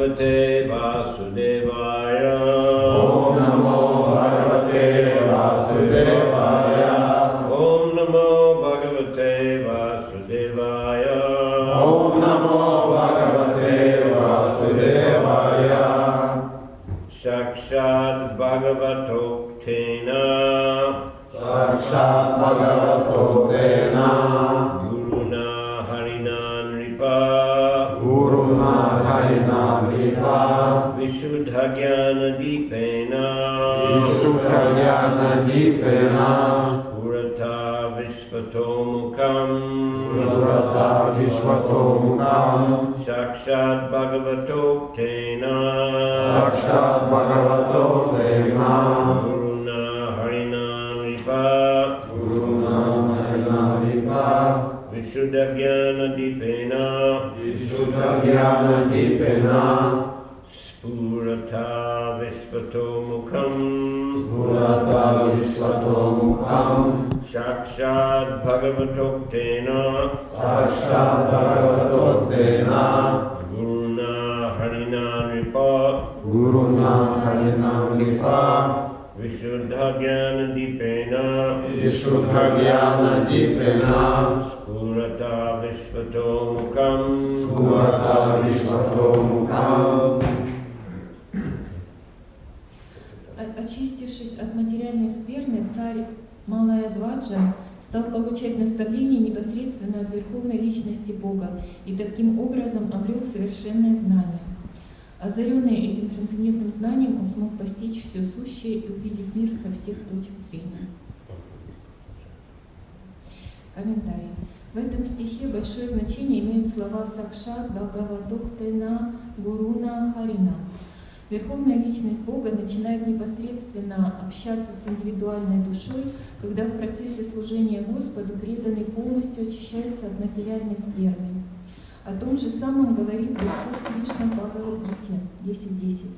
Bhagavate Vasudevaya. Om Namo Bhagavate Vasudevaya. Om Namo Bhagavate Vasudevaya. Om Namo Bhagavate Vasudevaya. Sakshat Bhagavatoktena. Sakshat Bhagavatoktena. Guruna Harina Nripa. Guruna Harina Nripa. Vishuddha Jnana Dipena. Vishuddha Jnana Dipena. Spurata Vishvato Mukham. Spurata Vishvato Mukham. Sakshat Bhagavatoktena. Sakshat Bhagavatoktena. Guruna Harina Nripa. Guruna Harina Nripa. Vishuddha Jnana Dipena. Vishuddha Jnana Dipena. Spurata Vishvato Mukham. Spurata Vishvato Mukham. Sakshat Bhagavatoktena. Sakshat Bhagavatoktena. Guruna Harina Nripa. Guruna Harina Nripa. Vishuddha Jnana Dipena. Vishuddha Jnana Dipena. Spurata Vishvato Mukham. Spurata Vishvato Mukham. Очистившись от материальной скверны, царь Малая-Дваджа стал получать наставления непосредственно от Верховной Личности Бога и таким образом обрел совершенное знание. Озаренный этим трансцендентным знанием, он смог постичь все сущее и увидеть мир со всех точек зрения. Комментарий. В этом стихе большое значение имеют слова Сакшат Бхагаватоктена Гуруна Харина. Верховная Личность Бога начинает непосредственно общаться с индивидуальной душой, когда в процессе служения Господу преданный полностью очищается от материальной скверны. О том же самом говорит Господь Кришна в Бхагаватам 10.10.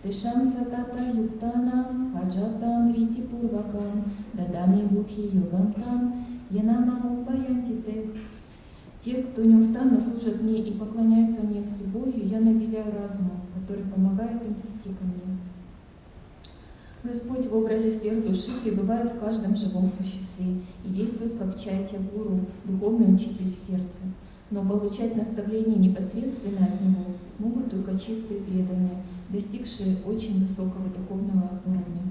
Тешам сатата юктанам хаджатам рити пурвакам дадами будхи йогантам янамаму баянтите. Те, кто неустанно служат мне и поклоняются мне с любовью, я наделяю разумом, который помогает им прийти ко мне. Господь в образе сверхдуши пребывает в каждом живом существе и действует как чайтья-гуру, духовный учитель в сердце. Но получать наставления непосредственно от него могут только чистые преданные, достигшие очень высокого духовного уровня.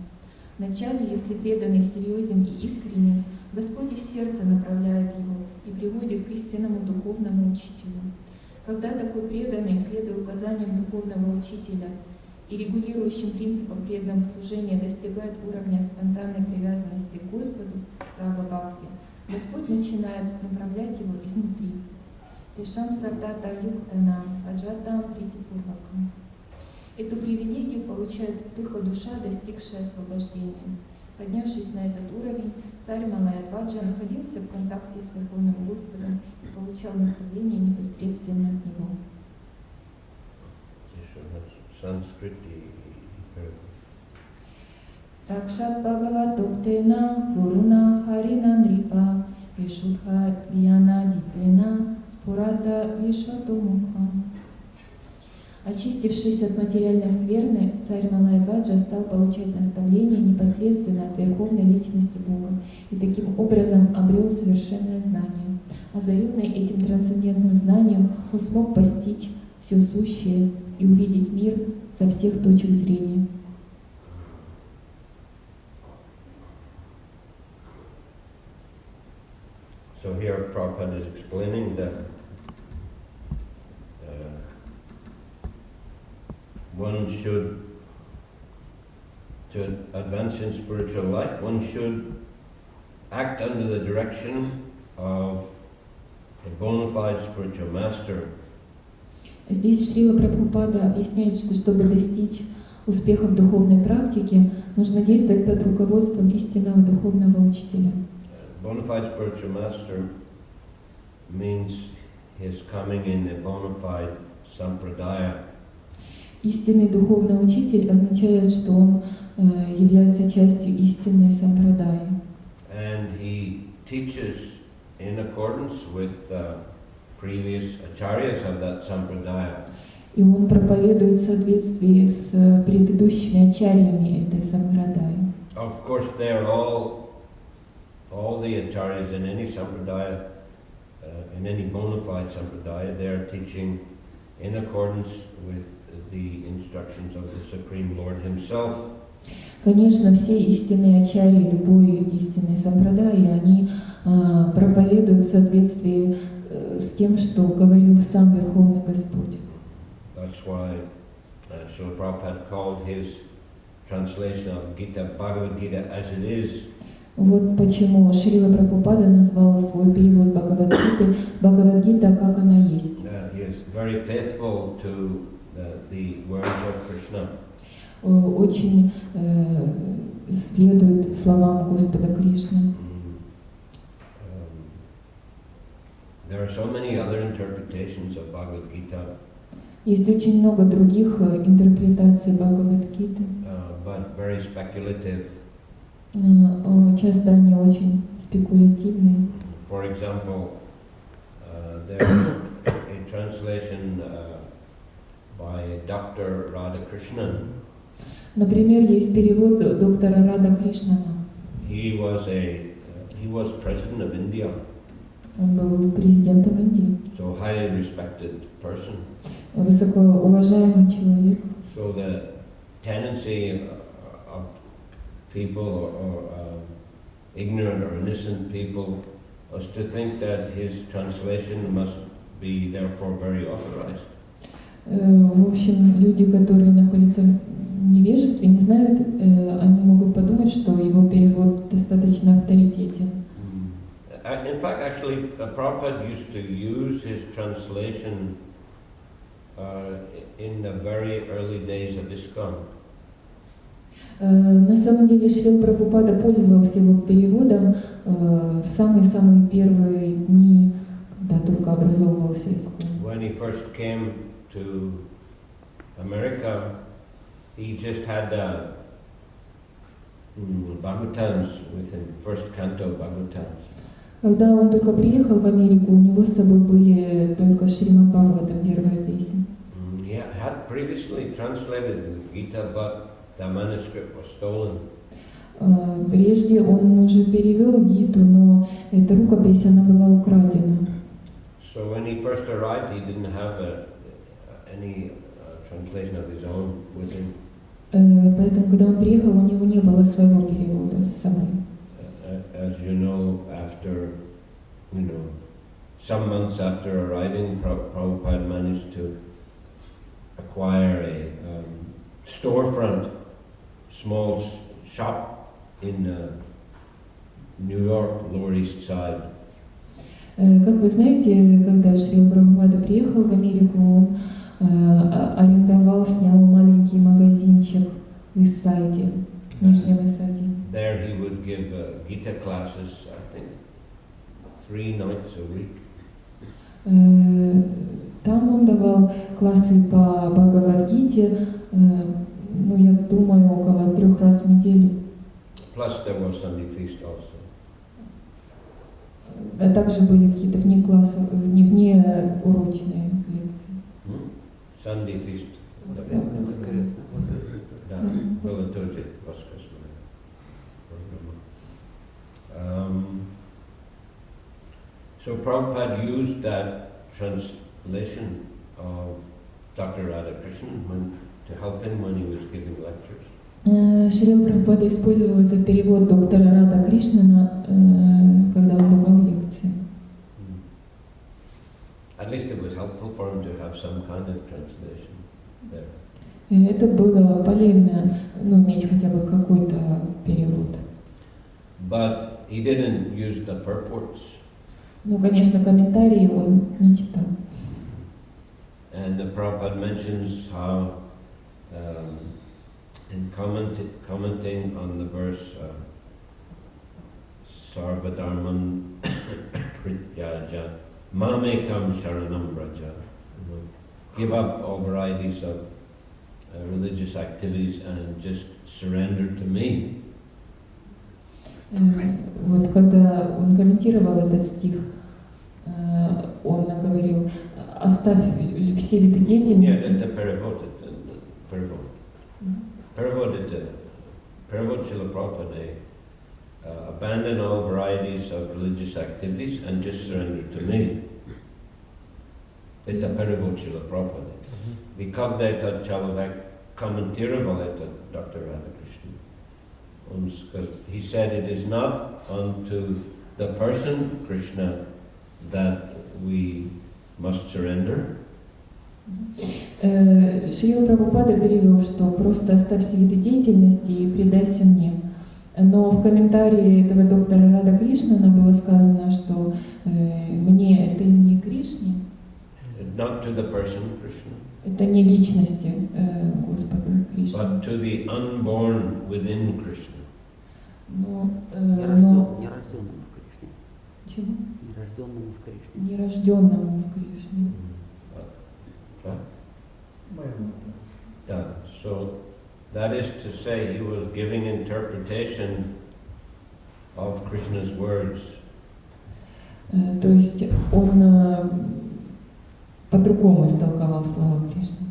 Вначале, если преданный серьезен и искренен, Господь из сердца направляет его и приводит к истинному духовному учителю. Когда такой преданный, следуя указаниям духовного учителя и регулирующим принципам преданного служения, достигает уровня спонтанной привязанности к Господу, Рага-бхакти, Господь начинает направлять его изнутри. Тешам сартата юктанам аджатам притипурвакам. Эту привилегию получает только душа, достигшая освобождения. Поднявшись на этот уровень, царь Малая-Дваджа находился в контакте с Верховным Господом и получал наставления непосредственно от него. Сакшат Бхагаватоктена Гуруна Харина Нрипа Вишудха Дьяна Дипена Спурата Вишвато Мукха. Очистившись от материальной скверны, царь Малая-Дваджа стал получать наставления непосредственно от Верховной Личности Бога и таким образом обрел совершенное знание. Озаренный этим трансцендентным знанием, он смог постичь все сущее и увидеть мир со всех точек зрения. So here Prabhupada is explaining that one should, to advance in spiritual life, one should act under the direction of a bona fide spiritual master. Здесь Шрила Прабхупада объясняет, что чтобы достичь успеха в духовной практике, нужно действовать под руководством истинного духовного учителя. Bona fide spiritual master means his coming in a bona fide sampradaya. Истинный духовный учитель означает, что он является частью истинной сампрадаи. And he teaches in accordance with the previous acharyas of that sampradaya. И он проповедует в соответствии с предыдущими ачарьями этой сампрадаи. Of course, they're all the acharyas in any sampradaya, in any bona fide sampradaya, they are teaching in accordance with the instructions of the Supreme Lord Himself. Конечно, все истинные ачарьи любой истинной сампрадаи, они проповедуют в соответствии с тем, что говорил сам Верховный Господь. That's why Srila Prabhupada called his translation of Gita, Bhagavad Gita as it is. Вот почему Шрила Прабхупада назвал свой перевод Бхагаватгиты Бхагаватгита, как она есть. He is very faithful to the words of Krishna. Очень следует словам Господа Кришны. There are so many other interpretations of Bhagavad Gita. Есть очень много других интерпретаций Бхагаватгиты, But very speculative. Часто они очень спекулятивные. For example, there is a translation by Dr. Radhakrishnan. Например, есть перевод доктора Рада Кришнана. He was president of India. Он был президентом Индии. So highly respected person. Высокоуважаемый человек. So the tendency of people or ignorant or innocent people was to think that his translation must be therefore very authorized. В общем, люди, которые находятся в невежестве, не знают, они могут подумать, что его перевод достаточно авторитетен. In fact, actually, Prabhupada used to use his translation in the very early days of ISKCON. На самом деле Шрила Прабхупада пользовался его переводом в самые-самые первые дни, когда только образовывался ISKCON. When he first came to America, he just had the Bhagavatams with him, first canto Bhagavatams. Когда он только приехал в Америку, у него с собой были только Шримад Бхагаватам, первая песня. He had previously translated Gita, but the manuscript was stolen. Прежде он уже перевел Гиту, но эта рукопись, она была украдена. So when he first arrived, he didn't have any translation of his own with him. Поэтому, когда он приехал, у него не было своего перевода с собой. As you know, after, some months after arriving, Prabhupada managed to acquire a storefront, small shop in New York, Lower East Side. Как вы знаете, когда Шрила Прабхупада приехал в Америку, он арендовал, снял маленький магазинчик в Ист-Сайде, в Нижнем Ист-Сайде. There he would give Gita classes, I think, 3 nights a week. Там он давал классы по Бхагаватгите, я думаю, около 3 раз в неделю. Plus there was Sunday feast also. А также были какие-то вне урочные лекции. Sunday feast. Да, было тоже воскресное. So Prabhupada used that translation of Dr. Radhakrishnan to help him when he was giving lectures. Шрила Прабхупада использовал этот перевод доктора Рада Кришнана, когда он давал лекции. At least it was helpful for him to have some kind of translation there. Это было полезно, иметь хотя бы какой-то перевод. But he didn't use the purports. Конечно, комментарии он не читал. And the Prabhupada mentions how, in commenting on the verse, Sarvadharman Prityaja, Mamekam Sharanam Braja, give up all varieties of religious activities and just surrender to me. Вот когда он комментировал этот стих, он говорил, оставь все виды Yeah, деятельности. the Prabhu Srila Prabhupada, abandon all varieties of religious activities and just surrender to me. Это Prabhu Srila Prabhupada. Vi когда это человек комментировал это, Dr. Radhakrishna, he said it is not unto the person, Krishna, that we must surrender. Шрила Прабхупада перевел, что просто оставь все виды деятельности и предайся мне. Но в комментарии этого доктора Рада Кришнана было сказано, что мне это не Кришне, Not to the person, Krishna, это не личности Господа Кришны. but to the unborn within Krishna. Но, Нерожденному в Кришне. чего? Нерожденному в Кришне. Нерожденному в Кришне. So that is to say, he was giving interpretation of Krishna's words. То есть он по-другому истолковал слова Кришны.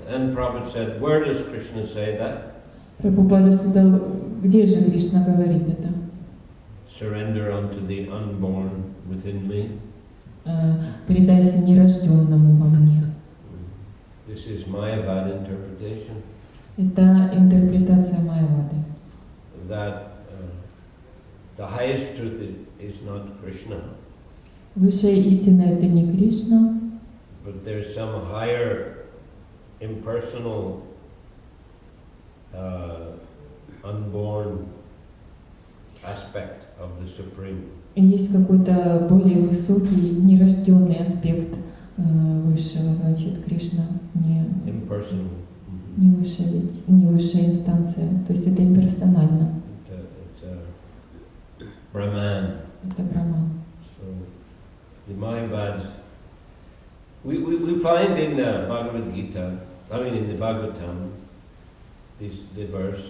And Prabhupada said, where does Krishna say that? Прабхупада сказал, где же Кришна говорит это? Surrender unto the unborn within me. Предайся нерожденному во мне. This is Mayavad interpretation. Это интерпретация Майявады. That the highest truth is not Krishna, Высшая истина это не Кришна, but there's some higher impersonal unborn aspect of the Supreme. и есть какой-то более высокий, нерожденный аспект высшего, значит, Кришна не Impersonal. не высшая инстанция, то есть это имперсонально, It's a Brahman. это Брахман. So the Mayavads, we find in the Bhagavad Gita, in the Bhagavatam, the verse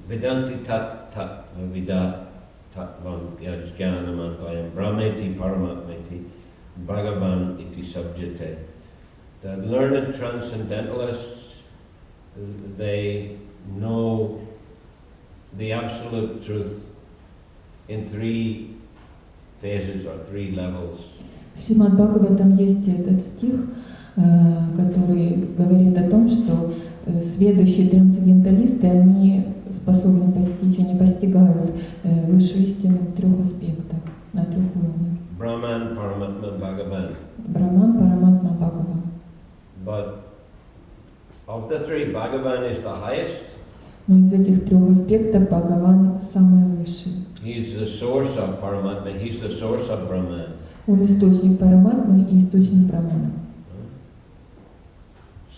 Vedanti tat tat vidat tatvam yajnanam advayam brahmeti paramatmeti Bhagavan iti subjete. The learned transcendentalists, they know the absolute truth in three phases or three levels. В Шримад Бхагаватам есть этот стих, который говорит о том, что сведущие трансценденталисты, они способны постичь, они постигают высшую истину в трех аспектах, на трех уровнях. Brahman, Paramatma, Bhagavan. Брахман, Параматма, Бхагаван. But of the three, Bhagavan is the highest. Но из этих трех аспектов Бхагаван самый высший. He's the source of Paramatma, he's the source of Brahman. Он источник Параматмы и источник Брахмана.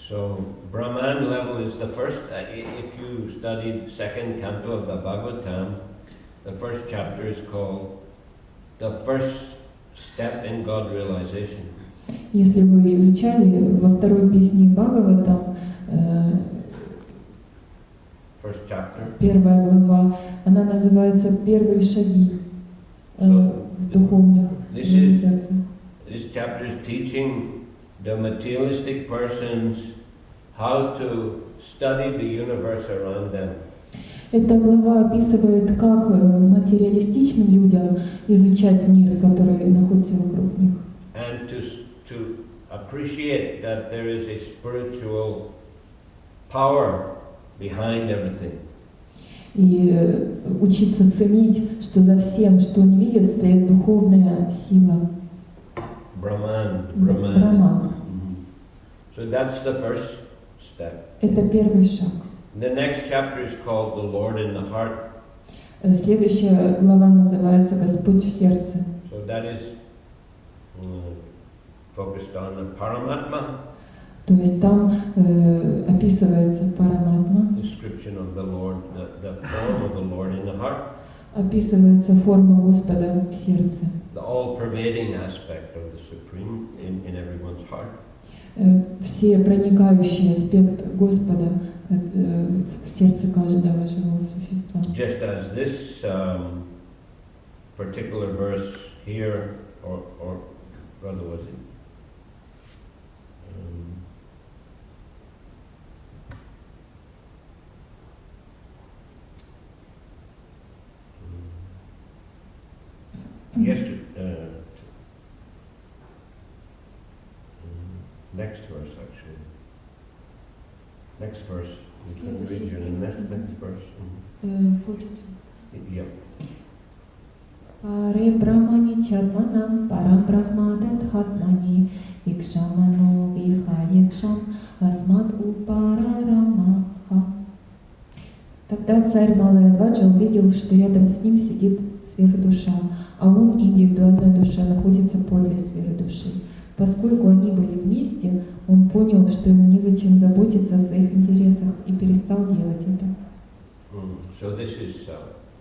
So, Brahman level is the first, if you studied second canto of the Bhagavatam, the first chapter is called The First Step in God Realization. Если вы изучали во второй песне Бхагаватам, First chapter. первая глава, она называется «Первые шаги» в духовных реализациях. This chapter is teaching the materialistic persons how to study the universe around them. Эта глава описывает, как материалистичным людям изучать мир, который находится вокруг них. And to appreciate that there is a spiritual power behind everything. И учиться ценить, что за всем, что они видят, стоит духовная сила. Brahman. Брахман. So that's the first step. Это первый шаг. The next chapter is called The Lord in the Heart. Следующая глава называется «Господь в сердце». So that is focused on the Paramatma. То есть там описывается Параматма, Description of the Lord, the form of the Lord in the heart. описывается форма Господа в сердце. The all-pervading aspect of the Supreme in everyone's heart. Все проникающий аспект Господа в сердце каждого живого существа. Just as this particular verse here or brother was it? Yesterday, next verse actually. Next verse. You can read your next verse. 42. Yeah. Паре Брахмани Чатманам Парам Брахмадат Хатмани Икшамано Виха Икшам Асмат Упарарамаха. Тогда царь Малая-Дваджа увидел, что рядом с ним сидит сверхдуша, а он, индивидуальная душа, находится подле сверхдуши. Поскольку они были вместе, он понял, что ему незачем заботиться о своих интересах и перестал делать это. So this is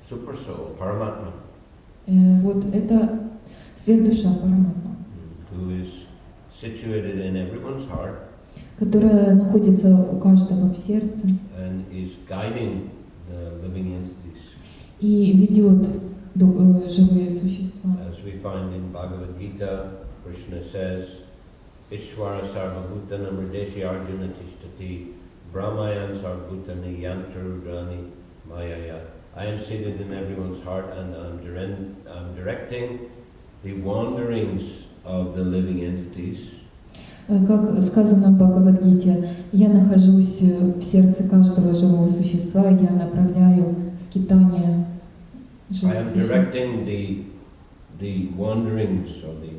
super soul, Paramatma. Вот это сверхдуша Параматма, who is situated in everyone's heart, которая находится у каждого в сердце and is guiding the living entities. И ведет живые существа. As we find in Bhagavad Gita, Krishna says, Ishvara sarvabhutana mrideshi arjuna tishtati brahmayan sarvabhutani yantarudrani mayaya. I am seated in everyone's heart and I'm directing the wanderings of the living entities. Как сказано в Бхагавадгите, я нахожусь в сердце каждого живого существа, я направляю скитания живых I am directing the wanderings or the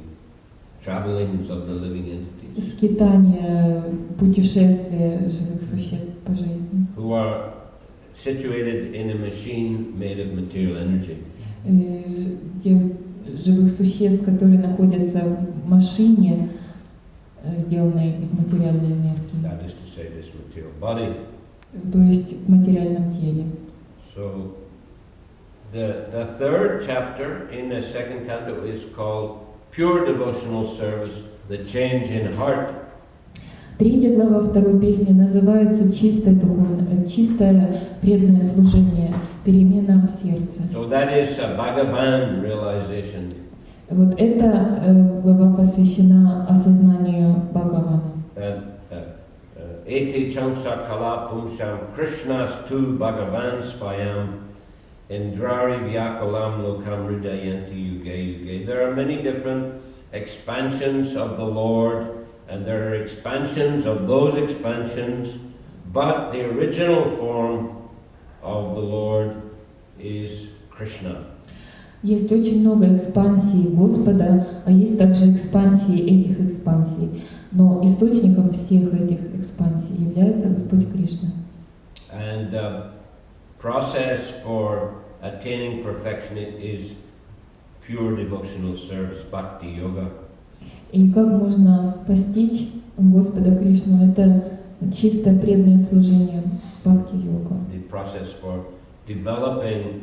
travelings of the living entities. Скитания, путешествия живых существ по жизни. Who are situated in a machine made of material energy. Тех живых существ, которые находятся в машине, сделанной из материальной энергии. That is to say, this material body. То есть в материальном теле. So the third chapter in the second canto is called Pure Devotional Service, the Change in Heart. Третья глава второй песни называется «Чистое духовное, чистое преданное служение, перемена в сердце». So that is a Bhagavan realization. Вот эта глава посвящена осознанию Бхагавана. Eti chamsa kala pumsham Krishnas tu Bhagavan svayam indrari vyakulam lokam hridayanti yuge yuge. There are many different expansions of the Lord, and there are expansions of those expansions, but the original form of the Lord is Krishna. Есть очень много экспансий Господа, а есть также экспансии этих экспансий. Но источником всех этих экспансий является Господь Кришна. And the process for attaining perfection is pure devotional service, bhakti yoga. И как можно постичь Господа Кришну? Это чистое преданное служение, бхакти-йога. The process for developing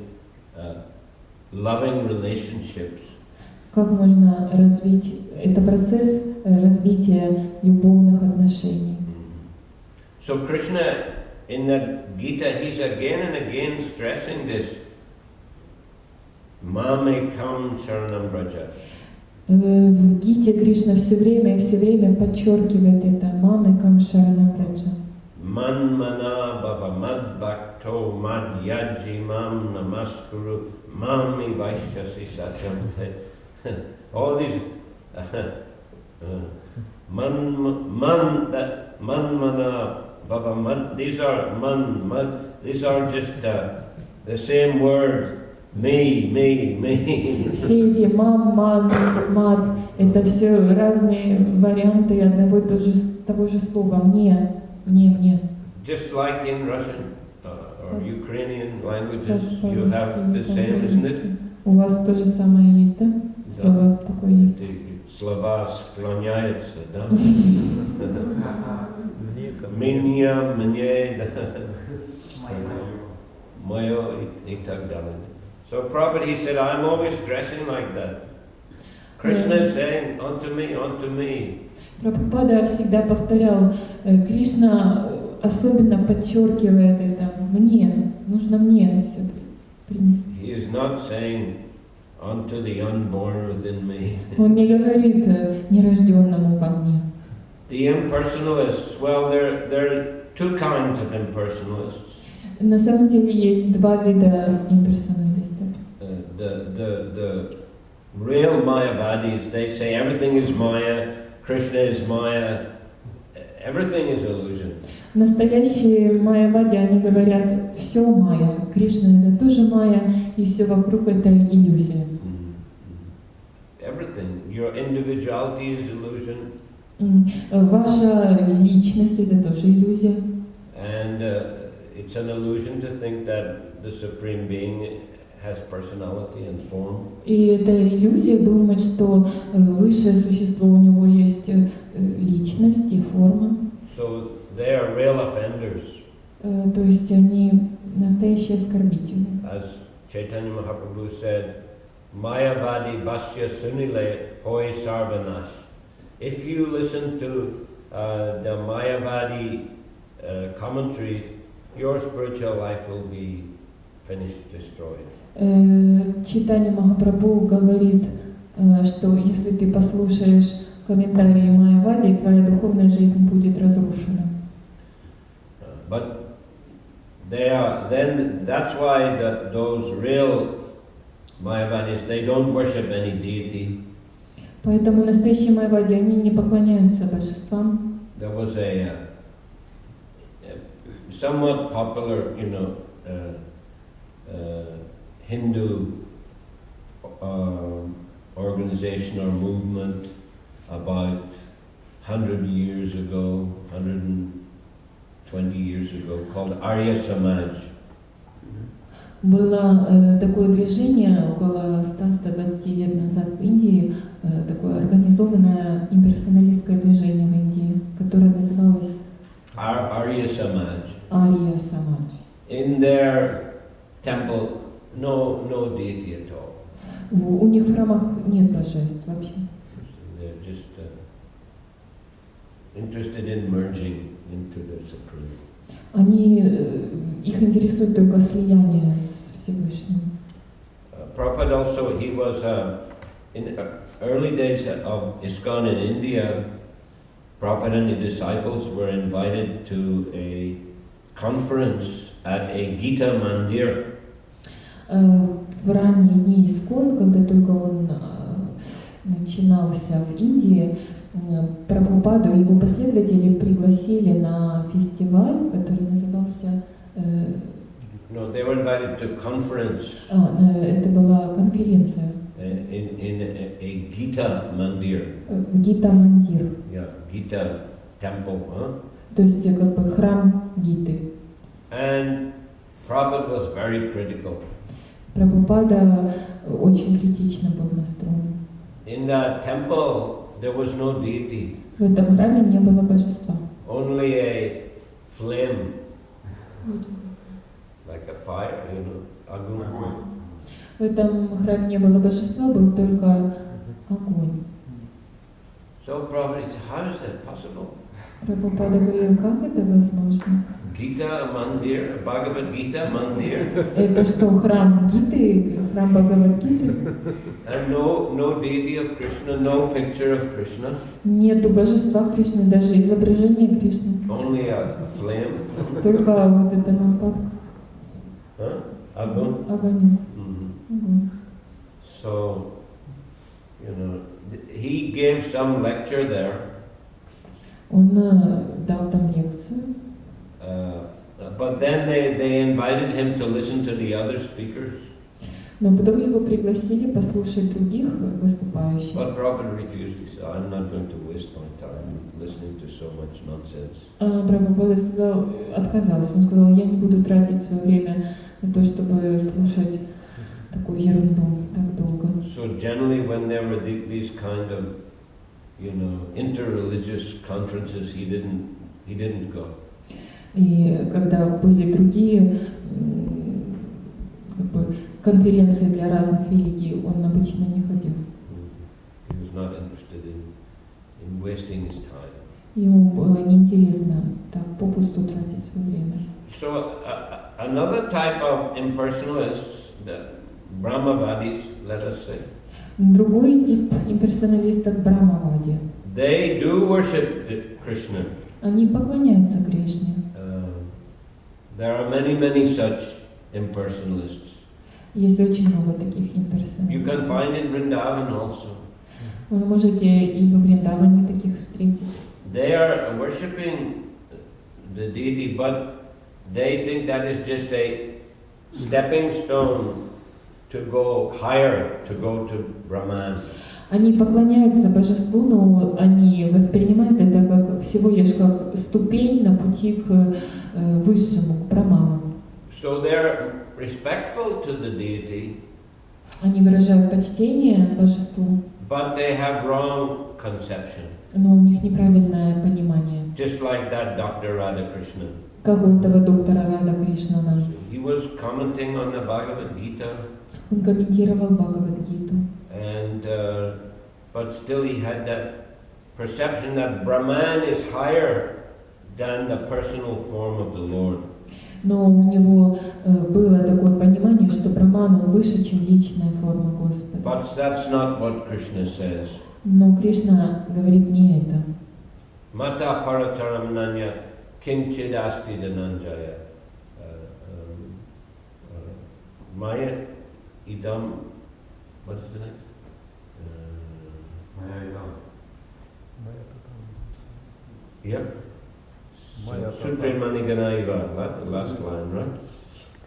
loving relationships. Как можно развить? Это процесс развития любовных отношений. So Krishna in the Gita, he's again and again stressing this. Mamekam sharanam braja. В Гите Кришна все время подчеркивает это «Мамекам шаранам браджа». Manmana bhava mad bhakto mad yaji mam namaskuru mami vaishyasi satyam. All these manmana bhava mad, these are just the same word. Me. Все эти мам, мад, это все разные варианты одного и того же слова. Мне. Just like in Russian or Ukrainian languages, you have the same, isn't it? У вас то же самое есть, да? Слово такое есть. Слова склоняются, да? Меня, мне, мое и так далее. So Prabhupada, he said, I'm always stressing like that. Krishna is saying, unto me. Прабхупада всегда повторял, Кришна особенно подчеркивает это, нужно мне все принести. He is not saying unto the unborn within me. Он не говорит нерожденному во мне. The impersonalists, well, there are two kinds of impersonalists. На самом деле есть два вида имперсоналистов. The real Mayavadis, they say everything is Maya, Krishna is Maya, everything is illusion. Настоящие майявади, они говорят, все майя, Кришна это тоже майя, и все вокруг это иллюзия. Everything, your individuality is illusion. Ваша личность это тоже иллюзия. And it's an illusion to think that the Supreme Being has personality and form. И это иллюзия думать, что высшее существо у него есть личность и форма. So they are real offenders. То есть они настоящие оскорбители. As Chaitanya Mahaprabhu said, Mayavadi Basya Sunile Hoi Sarvanash. If you listen to the Mayavadi commentaries, your spiritual life will be finished, destroyed. Чайтанья Махапрабху говорит, что если ты послушаешь комментарии Майявади, твоя духовная жизнь будет разрушена. But then that's why those real Mayavadis, they don't worship any deity. Поэтому настоящие Майявади, они не поклоняются божествам. There was a somewhat popular, Hindu organization or movement about 100 years ago, 120 years ago, called Arya Samaj. Было такое движение около 100-120 лет назад в Индии, такое организованное имперсоналистское движение в Индии, которое называлось Arya Samaj. Ария Самадж. In their temple, no deity at all. У них в храмах нет божеств вообще. They're just interested in merging into the Supreme. Их интересует только слияние с Всевышним. Prabhupada also, he was in early days of ISKCON in India. Prabhupada and his disciples were invited to a conference at a Gita Mandir. В ранние дни ИСККОН, когда только он начинался в Индии, Прабхупаду и его последователи пригласили на фестиваль, который назывался... No, they were invited to conference. Это была конференция. In a Gita Mandir. Гита Мандир. Yeah, Gita temple, huh? То есть как бы храм Гиты. And Prabhupada was very critical. Прабхупада очень критично был настроен. In that temple, there was no deity. В этом храме не было божества. Only a flame, like a fire, agum. В этом храме не было божества, был только огонь. So Prabhupada said, how is that possible? Прабхупада говорил, как это возможно? Gita Mandir, Bhagavad Gita Mandir. Это что, храм Гиты, храм Бхагават-гиты? And no deity of Krishna, no picture of Krishna. Нету божества Кришны, даже изображения Кришны. Only a flame. Только вот это лампа. Огонь. So, he gave some lecture there. Он дал там лекцию. But then they invited him to listen to the other speakers. Но потом его пригласили послушать других выступающих. But Prabhupada refused. He said, I'm not going to waste my time listening to so much nonsense. Прабхупада отказался. Он сказал, я не буду тратить свое время на то, чтобы слушать такую ерунду так долго. So generally when there were these kind of, interreligious conferences, he didn't go. И когда были другие конференции для разных религий, он обычно не ходил. He was not interested in wasting his time. Ему было неинтересно так попусту тратить свое время. So another type of impersonalists, Brahmavadis, let us say. Другой тип имперсоналистов Брахмавади. They do worship Krishna. Они поклоняются Кришне. There are many such impersonalists. Есть очень много таких You имперсоналистов. can find in Vrindavan also. Вы можете и во Вриндаване таких встретить. They are worshipping the deity, but they think that is just a stepping stone to go higher, to go to Brahman. Они поклоняются божеству, но они воспринимают это как всего лишь как ступень на пути к высшему, к Брахману. So they're respectful to the deity, Они выражают почтение божеству, but they have wrong conception. но у них неправильное понимание. Just like that Dr. Radhakrishnan. Как у этого доктора Рада Кришнана. He was commenting on the Bhagavad Gita, Он комментировал Бхагават-гиту. and but still he had that perception that Brahman is higher than the personal form of the Lord. Но у него было такое понимание, что Брахман он выше, чем личная форма Господа. But that's not what Krishna says. Но Кришна говорит не это. Mata parataram nanya kinchidasti dhananjaya. Maya idam, what is the next? Maya idam. Yep. Maya Sutre Maniganaiva, the last line, right?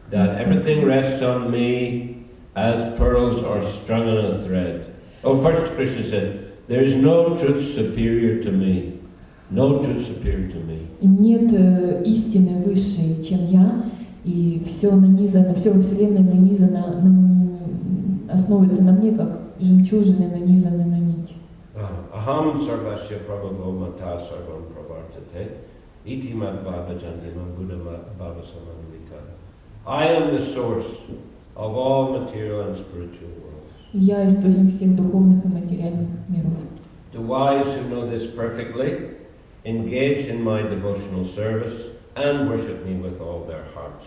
That everything rests on me as pearls are strung on a thread. Oh, first Krishna said, there is no truth superior to me. No truth superior to me. Нет истины высшей, чем я, и все нанизано, все во Вселенной нанизано, основывается на мне, как жемчужины нанизаны на нить. Aham sarvasya prabhavo mata sarvam pravartate iti mad bhava jantima buddha bhava samanvita. I am the source of all material and spiritual worlds. Я источник всех духовных и материальных миров. The wise who know this perfectly engage in my devotional service and worship me with all their hearts.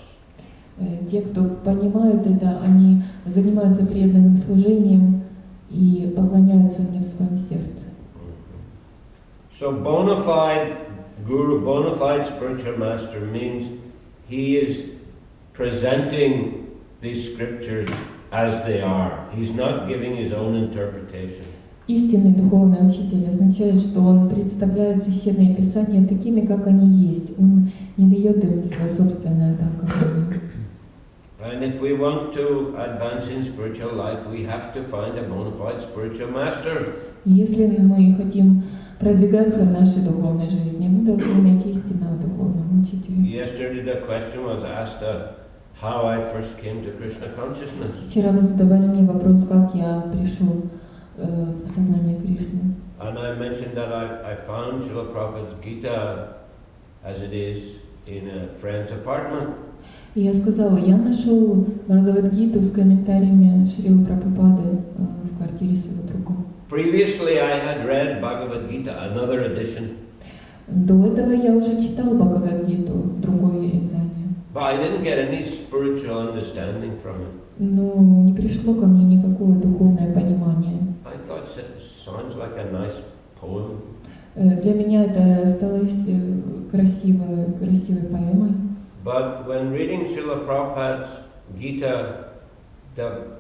Те, кто понимают это, они занимаются преданным служением и поклоняются мне в своем сердце. So bona fide guru, bona fide spiritual master means he is presenting these scriptures as they are. He's not giving his own interpretation. Истинный духовный учитель означает, что он представляет священные писания такими, как они есть. Он не дает им свое собственное толкование. And if we want to advance in spiritual life, we have to find a bona fide spiritual master. Если мы хотим продвигаться в нашей духовной жизни, мы должны найти истинного духовного учителя. Yesterday the question was asked how I first came to Krishna consciousness. Вчера вы задавали мне вопрос, как я пришел в сознание Кришны. And I mentioned that I found Srila Prabhupada's Gita as it is in a friend's apartment. И я сказала, я нашел Бхагават-гиту с комментариями Шрилы Прабхупады в квартире своего друга. Previously I had read Bhagavad Gita, another edition. До этого я уже читал Бхагават-гиту, другое издание. But I didn't get any spiritual understanding from it. Но не пришло ко мне никакое духовное понимание. I thought it sounds like a nice poem. Для меня это осталось красивой поэмой. But when reading Srila Prabhupada's Gita, the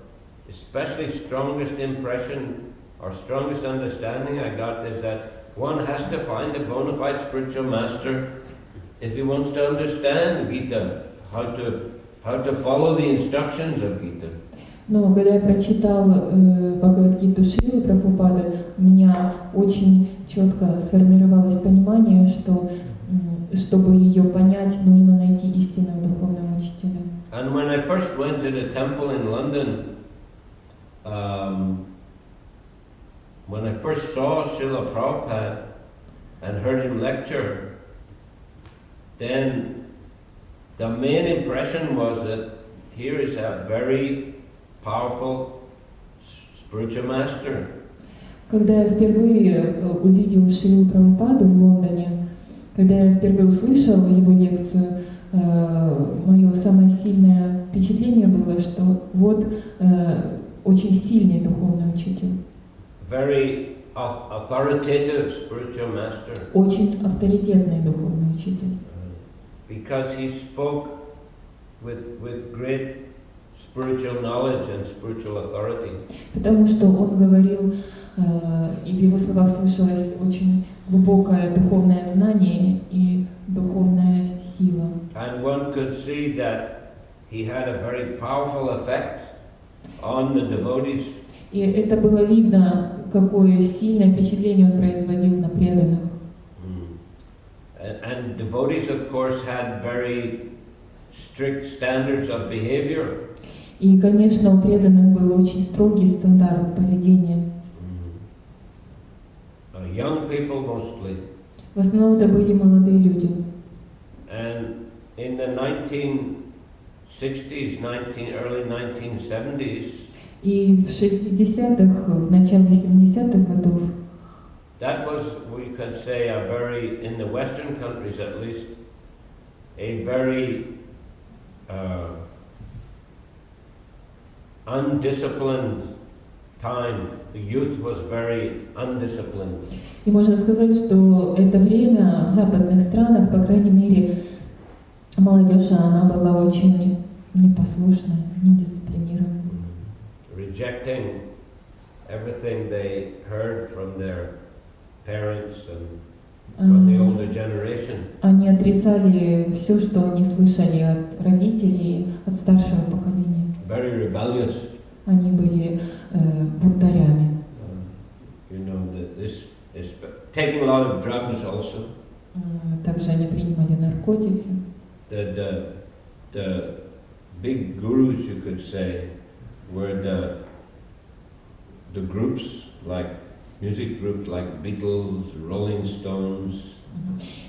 especially strongest impression or strongest understanding I got is that one has to find a bona fide spiritual master if he wants to understand Gita, how to follow the instructions of Gita. Но когда я прочитал Бхагават-гиту Шрилы Прабхупады, у меня очень четко сформировалось понимание, что чтобы ее понять, нужно найти истинного духовного учителя. And when I first went to the temple in London, when I first saw Srila Prabhupada and heard him lecture, then the main impression was that here is a very powerful spiritual master. Когда я впервые увидел Шрилу Прабхупаду в Лондоне, когда я впервые услышал его лекцию, мое самое сильное впечатление было, что вот очень сильный духовный учитель. Very authoritative spiritual master. Очень авторитетный духовный учитель. Because he spoke with great spiritual knowledge and spiritual authority. Потому что он говорил, и в его словах слышалось очень глубокое духовное знание и духовная сила. And one could see that he had a very powerful effect on the devotees. И это было видно, какое сильное впечатление он производил на преданных. And devotees, of course, had very strict standards of behavior. И, конечно, у преданных был очень строгий стандарт поведения. Young people mostly. В основном это были молодые люди. And in the 1960s, early 1970s, и в 60-х, в начале 70-х годов, that was, we could say, a very, in the Western countries at least, a very undisciplined time. The youth was very undisciplined. И можно сказать, что это время в западных странах, по крайней мере, молодежь, она была очень непослушной, недисциплинированной. Rejecting everything they heard from their parents and from the older generation. Они отрицали все, что они слышали от родителей, от старшего поколения. Very rebellious. Они были бунтарями. You know, this is taking a lot of drugs also. Также они принимали наркотики. The big gurus, you could say, were the groups, like music groups like Beatles, Rolling Stones.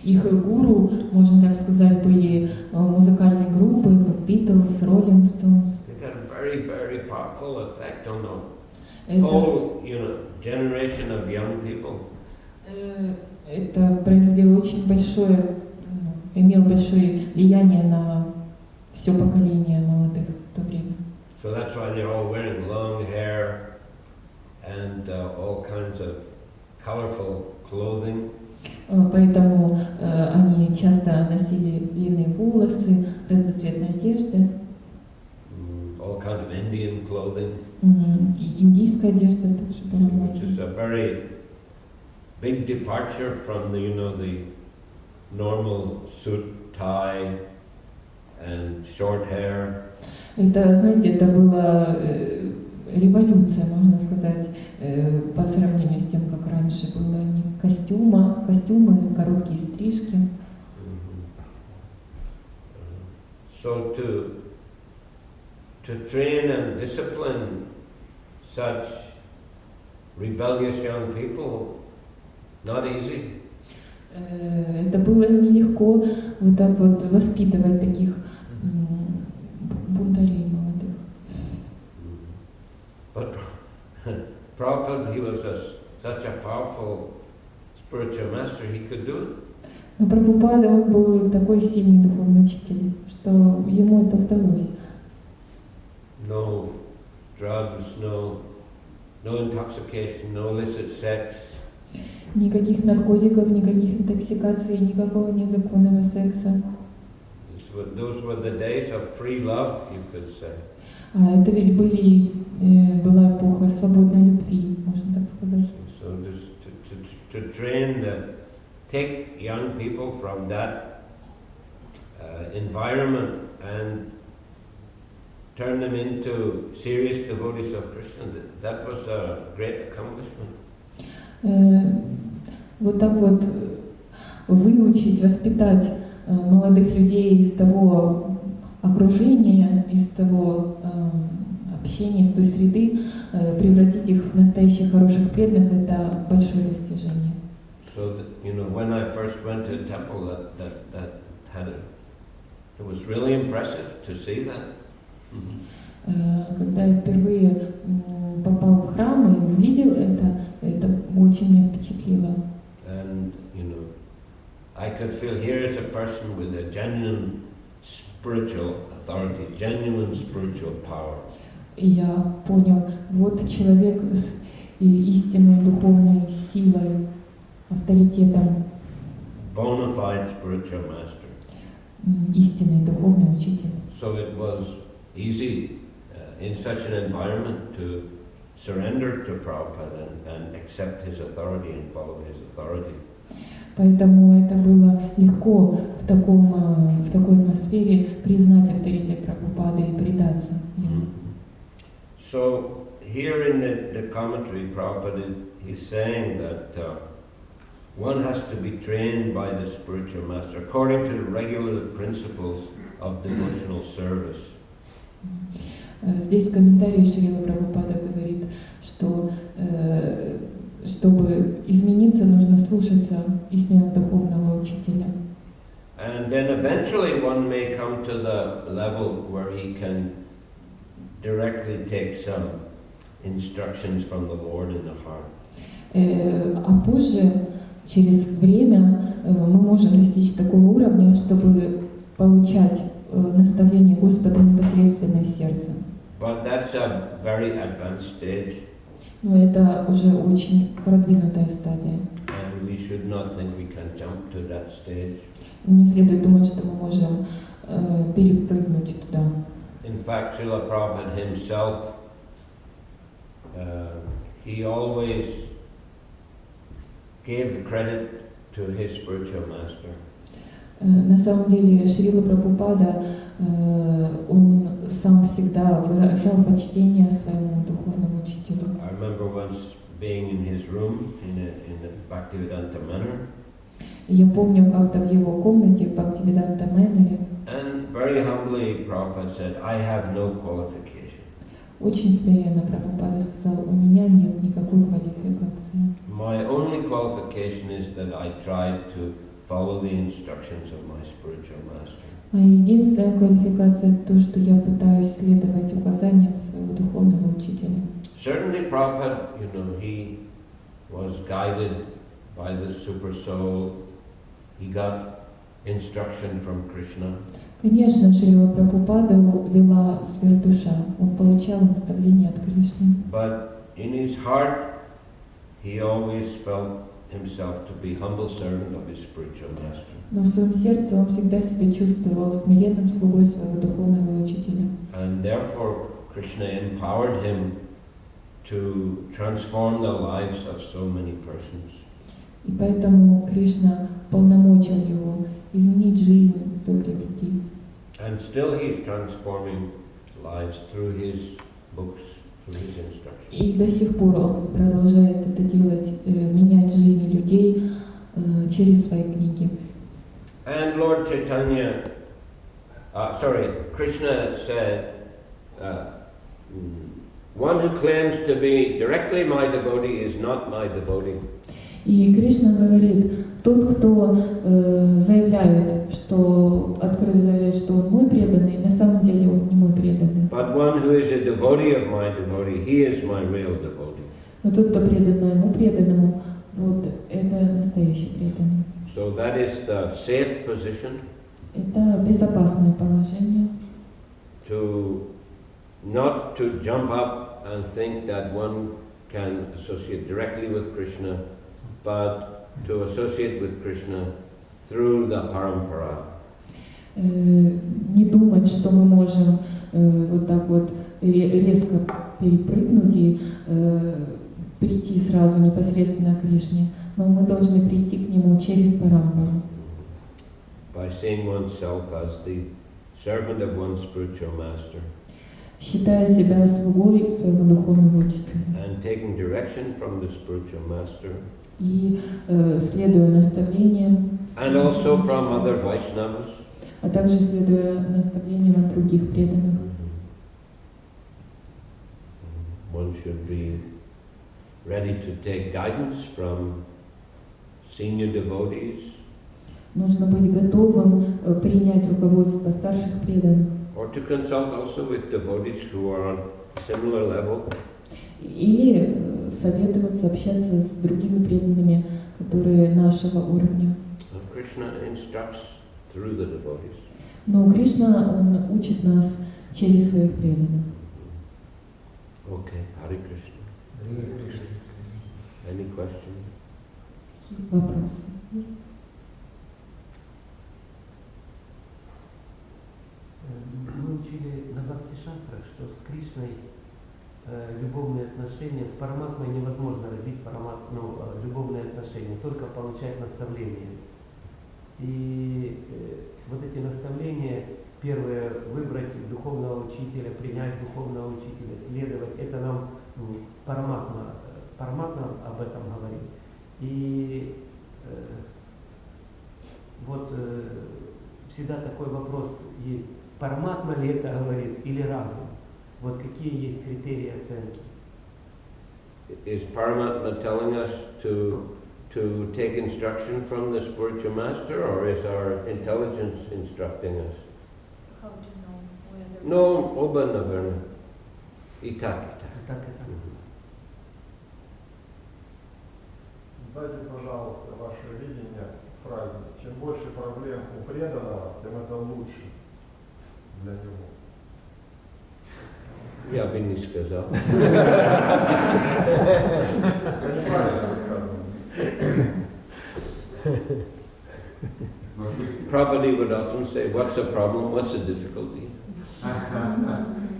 Их гуру, можно так сказать, были музыкальные группы, как Beatles, Rolling Stones. They got a very, very powerful effect on the whole, generation of young people. Это произвело очень большое, имело большое влияние на все поколение молодых в то время. So that's why they're all wearing long hair and all kinds of colorful clothing. Поэтому они часто носили длинные волосы, разноцветные одежды. All kinds of Indian clothing. И индийская одежда также была. Which is a very big departure from the normal suit, tie, and short hair. Это, знаете, это была революция, можно сказать, по сравнению с тем, как раньше было. Костюмы, короткие стрижки. So to train and discipline such rebellious young people, not easy. Это было нелегко вот так вот воспитывать таких бунтарей молодых. But Prabhupada, he was such a powerful spiritual master, he could do it. Но Прабхупада, он был такой сильный духовный учитель, что ему это удалось. No drugs, no intoxication, no illicit sex. Никаких наркотиков, никаких интоксикаций, никакого незаконного секса. Those were the days of free love, you could say. Это ведь была эпоха свободной любви, можно так сказать. So just to train, take young people from that environment and turn them into serious devotees of Krishna, that was a great accomplishment. Вот так вот выучить, воспитать молодых людей из того окружения, из того общения, из той среды, превратить их в настоящих хороших преданных, это большое достижение. So that, when I first went to the temple, it was really impressive to see that. Когда я впервые попал в храм и увидел это очень меня впечатлило. And I could feel here is a person with a genuine spiritual authority, genuine spiritual power. И я понял, вот человек с истинной духовной силой, авторитетом, Bona fide spiritual master. Истинный духовный учитель. So it was easy in such an environment to surrender to Prabhupada and accept his authority and follow his authority. Поэтому это было легко в такой атмосфере признать авторитет Прабхупады и предаться ему. So here in the commentary, Prabhupada is saying that one has to be trained by the spiritual master according to the regular principles of devotional service. Здесь в комментарии Шрила Прабхупада говорит, что чтобы измениться, нужно слушаться истинного духовного учителя. And then eventually one may come to the level where he can directly take some instructions from the Lord in the heart. А позже, через время, мы можем достичь такого уровня, чтобы получать наставление Господа непосредственно из сердца. But that's a very advanced stage. Но это уже очень продвинутая стадия. And we should not think we can jump to that stage. Не следует думать, что мы можем перепрыгнуть туда. In fact, Srila Prabhupada himself, he always gave the credit to his spiritual master. На самом деле Шрила Прабхупада, он сам всегда выражал почтение своему духовному учителю. I remember once being in his room in a Bhaktivedanta manor. Я помню, как-то в его комнате в Бхактивиданта Мэнаре. And very humbly Prabhupada said, I have no qualification. Очень смиренно Прабхупада сказал, у меня нет никакой квалификации. My only qualification is that I tried to follow the instructions of my spiritual master. Моя единственная квалификация – то, что я пытаюсь следовать указаниям своего духовного учителя. Certainly Prabhupada, he was guided by the super soul. He got instruction from Krishna. Конечно, Шрила Прабхупада вела сверхдуша. Он получал наставления от Кришны. But in his heart, he always felt himself to be humble servant of his spiritual master. Но в своем сердце он всегда себя чувствовал смиренным слугой своего духовного учителя. And therefore, Krishna empowered him to transform the lives of so many persons. И поэтому Кришна полномочил его изменить жизнь стольких людей. And still he's transforming lives through his books, through his instructions. И до сих пор он продолжает это делать, менять жизни людей через свои книги. And Lord Chaitanya, Krishna said, one who claims to be directly my devotee is not my devotee. И Кришна говорит, тот, кто заявляет, что открыто заявляет, что он мой преданный, на самом деле он не мой преданный. But one who is a devotee of my devotee, he is my real devotee. Но тот, кто предан моему преданному, вот это настоящий преданный. So that is the safe position. Это безопасное положение. To not to jump up and think that one can associate directly with Krishna, but to associate with Krishna through the parampara. Не думать, что мы можем вот так вот резко перепрыгнуть и прийти сразу непосредственно к Кришне, но мы должны прийти к нему через парампару. By seeing oneself as the servant of one's spiritual master. Считая себя слугой своего духовного учителя. And taking direction from the spiritual master. И следуя наставлениям. And also from other Vaishnavas. А также следуя наставлениям от других преданных. One should be ready to take guidance from senior devotees. Нужно быть готовым принять руководство старших преданных. Or to consult also with devotees who are on similar level. Или советоваться, общаться с другими преданными, которые нашего уровня. Krishna instructs through the devotees. Но Кришна, Он учит нас через своих преданных. Okay, Hare Krishna. Any questions? Вопросы? Мы учили на Бхакти-шастрах, что с Кришной любовные отношения, с Параматмой невозможно развить любовные отношения, только получать наставления. И вот эти наставления, первое, выбрать духовного учителя, принять духовного учителя, следовать, это нам Параматма об этом говорит. И всегда такой вопрос есть, Параматма ли это говорит или разум? Вот какие есть критерии оценки? Is Paramatma telling us to take instruction from the spiritual master, or is our intelligence instructing us? How to know whether No, оба, наверное. И так. Дайте, пожалуйста, ваше видение фразе. Чем больше проблем у преданного, тем это лучше для него. Я бы не сказал. Это неправильно сказано. Prabhupada would often say, what's the problem, what's the difficulty?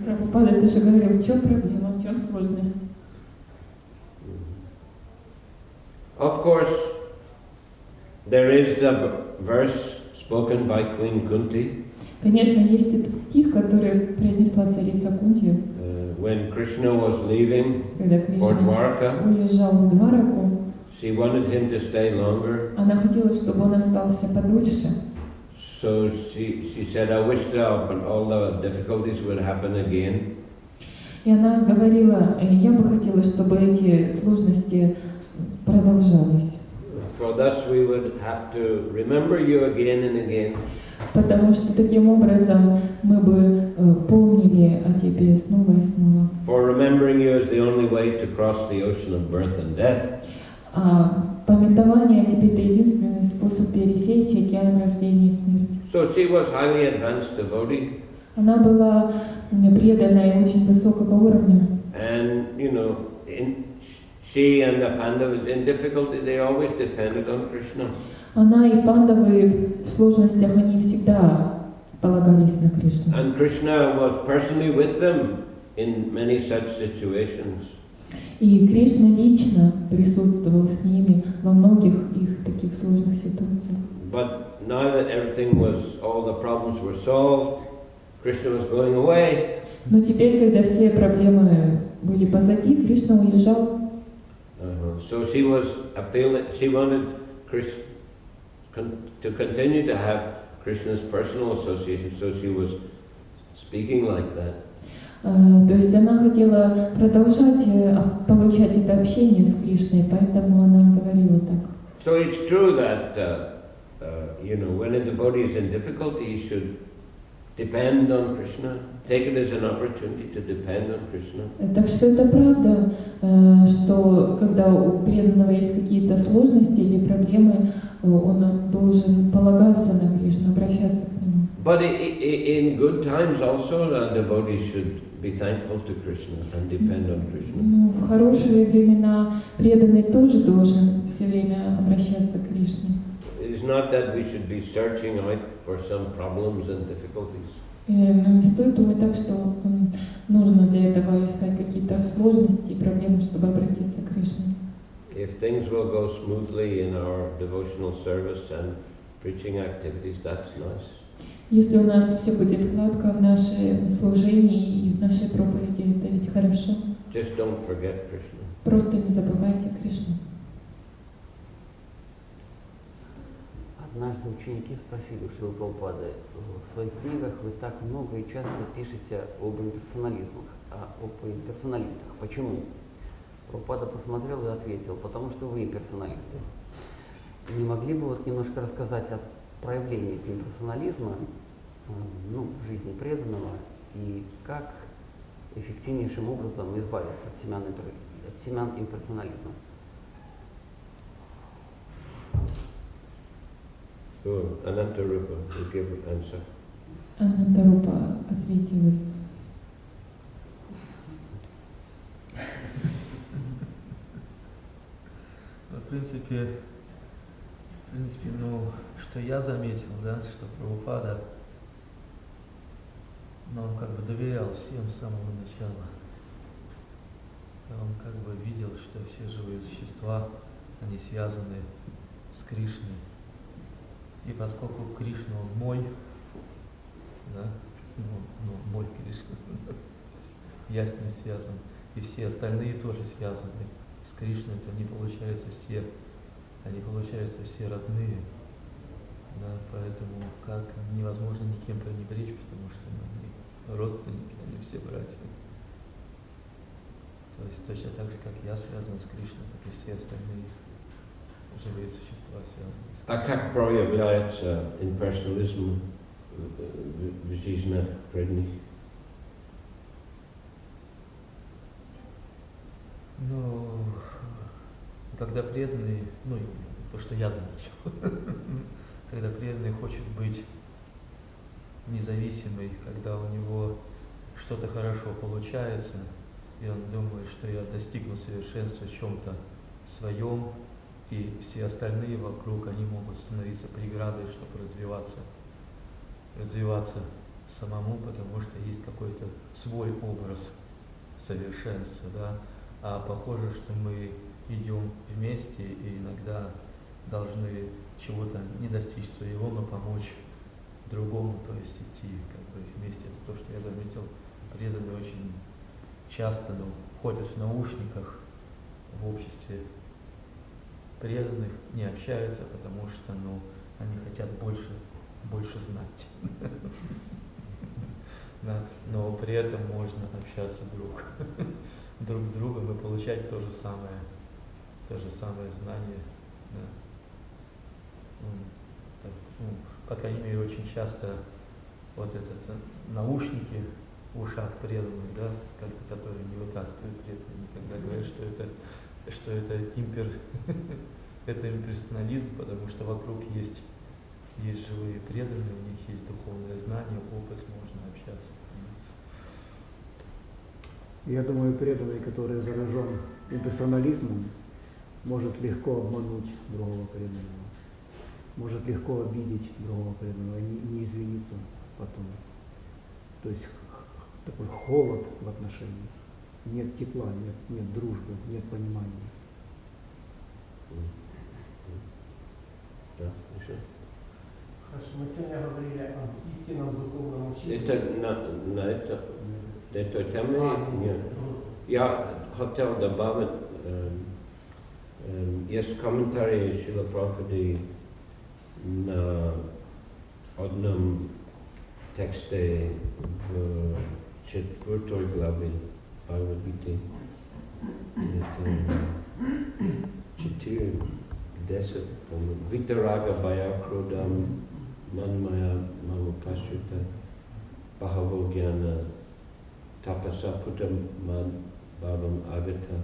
Прабхупада тоже говорил, в чем проблема, в чем сложность. Of course, there is the verse spoken by Queen Kunti. Конечно, есть этот стих, который произнесла царица Кунти, When Krishna was leaving когда for Кришна Dwarka, уезжал в Двараку. she wanted him to stay longer. Она хотела, чтобы он остался подольше. So she said, I wish that all the difficulties would happen again. И она говорила, я бы хотела, чтобы эти сложности продолжались. For thus we would have to remember you again and again. Потому что таким образом мы бы помнили о тебе снова и снова. For remembering you is the only way to cross the ocean of birth and death. А памятование о тебе — это единственный способ пересечь океан рождения и смерти. So she was highly advanced devotee. Она была преданная и очень высокого уровня. And, she and the Pandavas in difficulty, they always depended on Krishna. Она и пандавы в сложностях, они всегда полагались на Кришну. And Krishna was personally with them in many such situations. И Кришна лично присутствовал с ними во многих их таких сложных ситуациях. But now that all the problems were solved, Krishna was going away. Но теперь, когда все проблемы были позади, Кришна уезжал. So she wanted to continue to have Krishna's personal association, so she was speaking like that. То есть она хотела продолжать получать это общение с Кришной, поэтому она говорила так. So it's true that when a devotee is in difficulty, he should depend on Krishna. Take it as an opportunity to depend on Krishna. Так что это правда, что когда у преданного есть какие-то сложности или проблемы, он должен полагаться на Кришну, обращаться к нему. But in good times also, the devotee should be thankful to Krishna and depend on Krishna. В хорошие времена преданный тоже должен все время обращаться к Кришне. It is not that we should be searching out for some problems and difficulties. Но не стоит думать так, что нужно для этого искать какие-то сложности и проблемы, чтобы обратиться к Кришне. If things will go smoothly in our devotional service and preaching activities, that's nice. Если у нас все будет гладко в нашем служении и в нашей проповеди, это ведь хорошо. Just don't forget Krishna. Просто не забывайте Кришну. Однажды ученики спросили у Шрилы Прабхупады, в своих книгах вы так много и часто пишете об имперсоналистах. Почему? Прабхупада посмотрел и ответил, потому что вы имперсоналисты. Не могли бы немножко рассказать о проявлениях имперсонализма в жизни преданного и как эффективнейшим образом избавиться от семян имперсонализма? So, Anantarupa will give an answer. Анантарупа ответил. В принципе, ну, что я заметил, да, что Прабхупада, но он как бы доверял всем с самого начала. Он как бы видел, что все живые существа, они связаны с Кришной. И поскольку Кришна, он мой, да, мой Кришна, я с ним связан, и все остальные тоже связаны с Кришной, то они получаются все родные. Да, поэтому как невозможно никем пренебречь, потому что мы родственники, они все братья. То есть точно так же, как я связан с Кришной, так и все остальные живые существа связаны. А как проявляется имперсонализм в жизни преданных? Ну, когда преданный, ну, то, что я заметил, когда преданный хочет быть независимый, когда у него что-то хорошо получается, и он думает, что я достигну совершенства в чем-то своем, и все остальные вокруг, они могут становиться преградой, чтобы развиваться самому, потому что есть какой-то свой образ совершенства, да. А похоже, что мы идем вместе и иногда должны чего-то не достичь своего, но помочь другому, то есть идти как бы вместе. Это то, что я заметил, преданные очень часто ходят в наушниках в обществе преданных, не общаются, потому что они хотят больше знать. Но при этом можно общаться друг с другом и получать то же самое знание. Да. По крайней мере, очень часто вот наушники в ушах преданных, да, которые не вытаскивают преданные, когда говорят, что это это имперсонализм, потому что вокруг есть живые преданные, у них есть духовное знание, опыт, можно общаться. Я думаю, преданный, который заражен имперсонализмом, может легко обмануть другого преданного, может легко обидеть другого преданного, не извиниться потом. То есть такой холод в отношениях, нет тепла, нет дружбы, нет понимания. Да, еще. Хорошо, мы сегодня говорили об истинном духовном учителе. Это на этой теме нет. Я хотел добавить, есть комментарии Шрила Прабхупады на одном тексте в 4 главе Бхагаватам. Это 4:10, по-моему. Витарага бая крудам манмая мамупашрита бхагавогьяна tapasaputtam mad bhavam agata.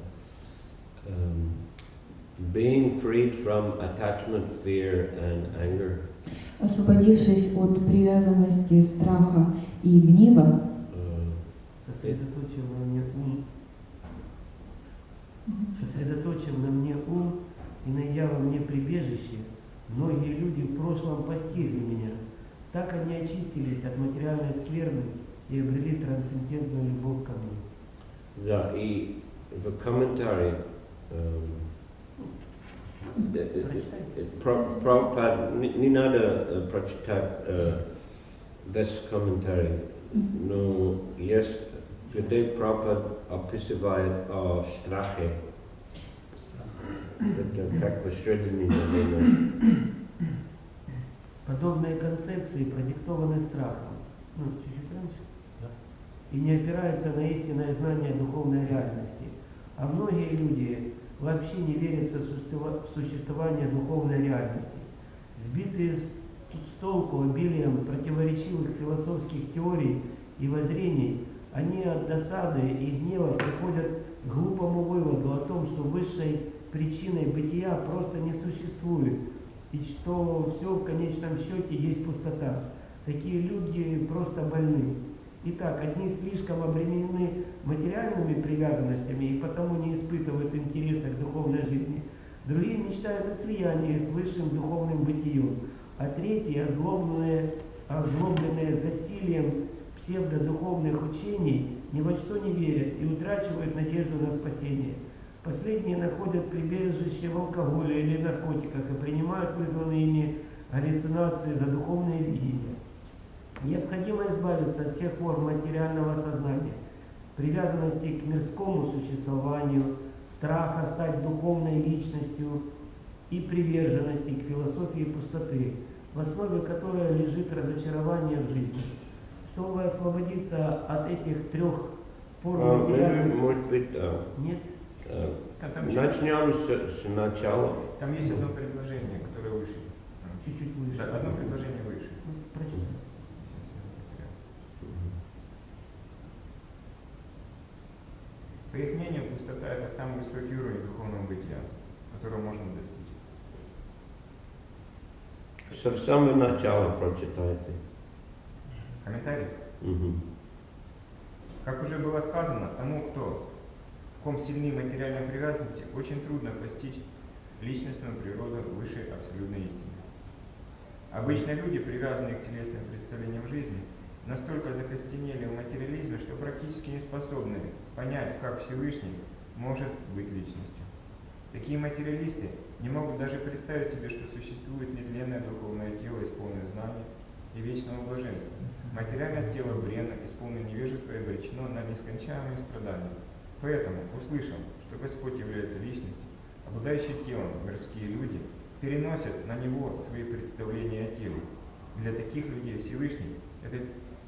Being freed from attachment, fear and anger. Освободившись от привязанности, страха и гнева, сосредоточив на мне ум и найдя во мне прибежище, многие люди в прошлом постигли меня. Так они очистились от материальной скверны и обрели трансцендентную любовь ко мне. Да, и в комментарии Прабхупада, не надо прочитать весь комментарий, но есть, где Прабхупада описывает о страхе. Это как бы сведения, наверное. Подобные концепции продиктованы страхом. Чуть-чуть раньше. Да. И не опираются на истинное знание духовной реальности. А многие люди вообще не верят в существование духовной реальности. Сбитые с толку обилием противоречивых философских теорий и воззрений, они от досады и гнева приходят к глупому выводу о том, что высшей причиной бытия просто не существует, и что все в конечном счете есть пустота. Такие люди просто больны. Итак, одни слишком обременены материальными привязанностями и потому не испытывают интереса к духовной жизни. Другие мечтают о слиянии с высшим духовным бытием, а третьи, озлобленные засилием псевдодуховных учений, ни во что не верят и утрачивают надежду на спасение. Последние находят прибежище в алкоголе или наркотиках и принимают вызванные ими галлюцинации за духовное видение. Необходимо избавиться от всех форм материального сознания, привязанности к мирскому существованию, страха стать духовной личностью и приверженности к философии пустоты, в основе которой лежит разочарование в жизни. Чтобы освободиться от этих трех форм материального... Может быть, Нет? Начнем с начала. Там есть одно предложение, которое выше. Чуть-чуть выше. Да, одно предложение выше. Прочитай. По их мнению, пустота – это самый высокий уровень духовного бытия, которого можно достичь. Со самого начала прочитайте. Комментарий? Угу. Как уже было сказано, тому, в ком сильны материальные привязанности, очень трудно постичь личностную природу высшей абсолютной истины. Обычно люди, привязанные к телесным представлениям жизни, настолько закостенели в материализме, что практически не способны понять, как Всевышний может быть личностью. Такие материалисты не могут даже представить себе, что существует нетленное духовное тело, исполненное знаний и вечного блаженства. Материальное тело бренно, исполненное невежества и обречено на нескончаемые страдания. Поэтому, услышав, что Господь является личностью, обладающие телом, мирские люди переносят на него свои представления о теле. Для таких людей Всевышний – это